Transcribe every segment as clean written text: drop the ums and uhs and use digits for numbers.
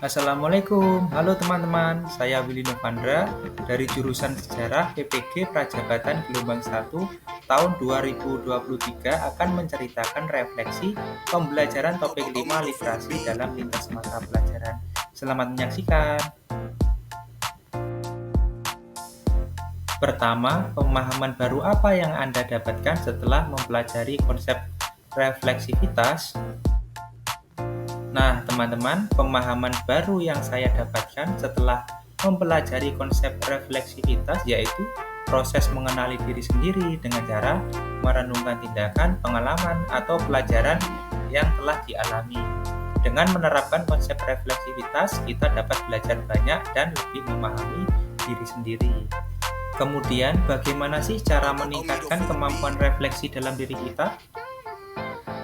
Assalamualaikum, halo teman-teman, saya Willy Novandra dari jurusan Sejarah PPG Prajabatan Gelombang 1 tahun 2023 akan menceritakan refleksi pembelajaran topik 5 literasi dalam lintas mata pelajaran. Selamat menyaksikan. Pertama, pemahaman baru apa yang Anda dapatkan setelah mempelajari konsep refleksivitas? Nah, teman-teman, pemahaman baru yang saya dapatkan setelah mempelajari konsep refleksivitas yaitu proses mengenali diri sendiri dengan cara merenungkan tindakan, pengalaman, atau pelajaran yang telah dialami. Dengan menerapkan konsep refleksivitas, kita dapat belajar banyak dan lebih memahami diri sendiri. Kemudian, bagaimana sih cara meningkatkan kemampuan refleksi dalam diri kita?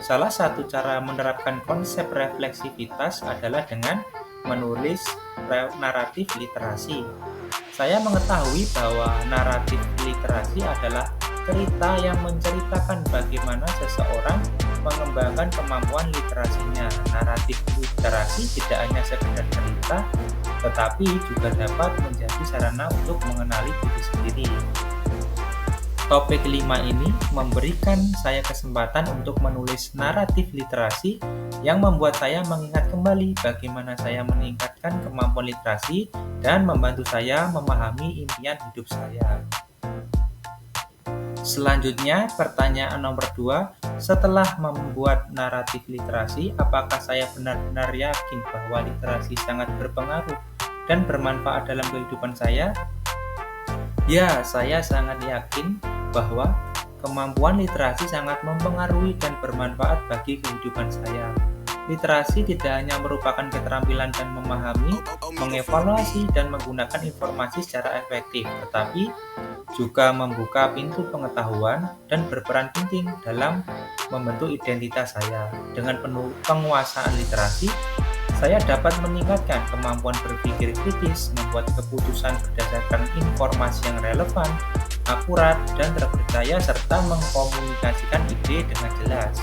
Salah satu cara menerapkan konsep refleksivitas adalah dengan menulis naratif literasi. Saya mengetahui bahwa naratif literasi adalah cerita yang menceritakan bagaimana seseorang mengembangkan kemampuan literasinya. Naratif literasi tidak hanya sekedar cerita, tetapi juga dapat menjadi sarana untuk mengenali diri sendiri. Topik 5 ini memberikan saya kesempatan untuk menulis naratif literasi yang membuat saya mengingat kembali bagaimana saya meningkatkan kemampuan literasi dan membantu saya memahami impian hidup saya. Selanjutnya, pertanyaan nomor 2, setelah membuat naratif literasi, apakah saya benar-benar yakin bahwa literasi sangat berpengaruh dan bermanfaat dalam kehidupan saya? Ya, saya sangat yakin bahwa kemampuan literasi sangat mempengaruhi dan bermanfaat bagi kehidupan saya. Literasi tidak hanya merupakan keterampilan dan memahami, mengevaluasi, dan menggunakan informasi secara efektif, tetapi juga membuka pintu pengetahuan dan berperan penting dalam membentuk identitas saya. Dengan penguasaan literasi, saya dapat meningkatkan kemampuan berpikir kritis, membuat keputusan berdasarkan informasi yang relevan, akurat, dan terpercaya, serta mengkomunikasikan ide dengan jelas.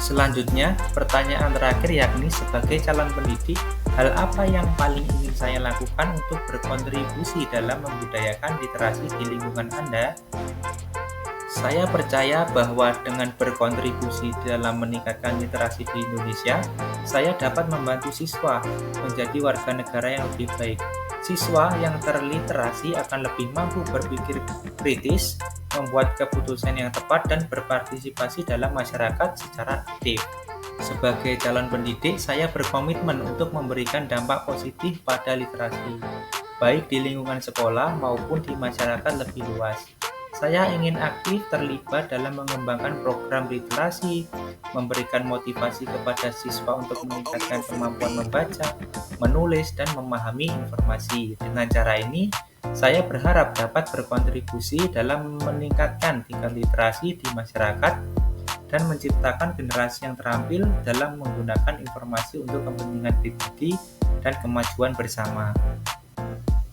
Selanjutnya, pertanyaan terakhir yakni sebagai calon pendidik, hal apa yang paling ingin saya lakukan untuk berkontribusi dalam membudayakan literasi di lingkungan Anda? Saya percaya bahwa dengan berkontribusi dalam meningkatkan literasi di Indonesia, saya dapat membantu siswa menjadi warga negara yang lebih baik. Siswa yang terliterasi akan lebih mampu berpikir kritis, membuat keputusan yang tepat, dan berpartisipasi dalam masyarakat secara aktif. Sebagai calon pendidik, saya berkomitmen untuk memberikan dampak positif pada literasi, baik di lingkungan sekolah maupun di masyarakat lebih luas. Saya ingin aktif terlibat dalam mengembangkan program literasi, memberikan motivasi kepada siswa untuk meningkatkan kemampuan membaca, menulis, dan memahami informasi. Dengan cara ini, saya berharap dapat berkontribusi dalam meningkatkan tingkat literasi di masyarakat dan menciptakan generasi yang terampil dalam menggunakan informasi untuk kepentingan pribadi dan kemajuan bersama.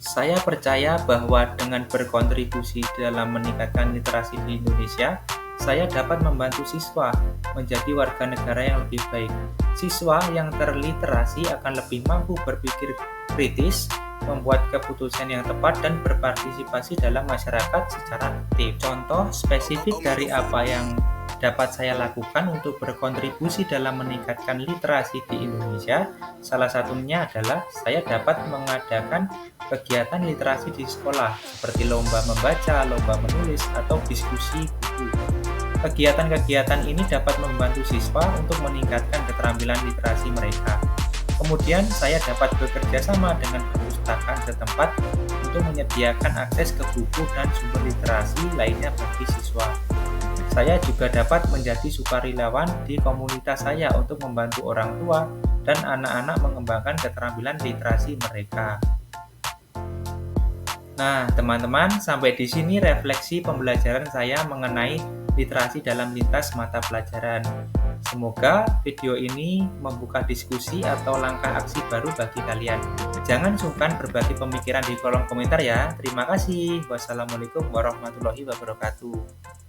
Saya percaya bahwa dengan berkontribusi dalam meningkatkan literasi di Indonesia, saya dapat membantu siswa menjadi warga negara yang lebih baik. Siswa yang terliterasi akan lebih mampu berpikir kritis, membuat keputusan yang tepat, dan berpartisipasi dalam masyarakat secara aktif. Contoh spesifik dari apa yang dapat saya lakukan untuk berkontribusi dalam meningkatkan literasi di Indonesia, salah satunya adalah saya dapat mengadakan kegiatan literasi di sekolah, seperti lomba membaca, lomba menulis, atau diskusi buku. Kegiatan-kegiatan ini dapat membantu siswa untuk meningkatkan keterampilan literasi mereka. Kemudian, saya dapat bekerja sama dengan perpustakaan setempat untuk menyediakan akses ke buku dan sumber literasi lainnya bagi siswa. Saya juga dapat menjadi sukarelawan di komunitas saya untuk membantu orang tua dan anak-anak mengembangkan keterampilan literasi mereka. Nah, teman-teman, sampai di sini refleksi pembelajaran saya mengenai literasi dalam lintas mata pelajaran. Semoga video ini membuka diskusi atau langkah aksi baru bagi kalian. Jangan sungkan berbagi pemikiran di kolom komentar ya. Terima kasih. Wassalamualaikum warahmatullahi wabarakatuh.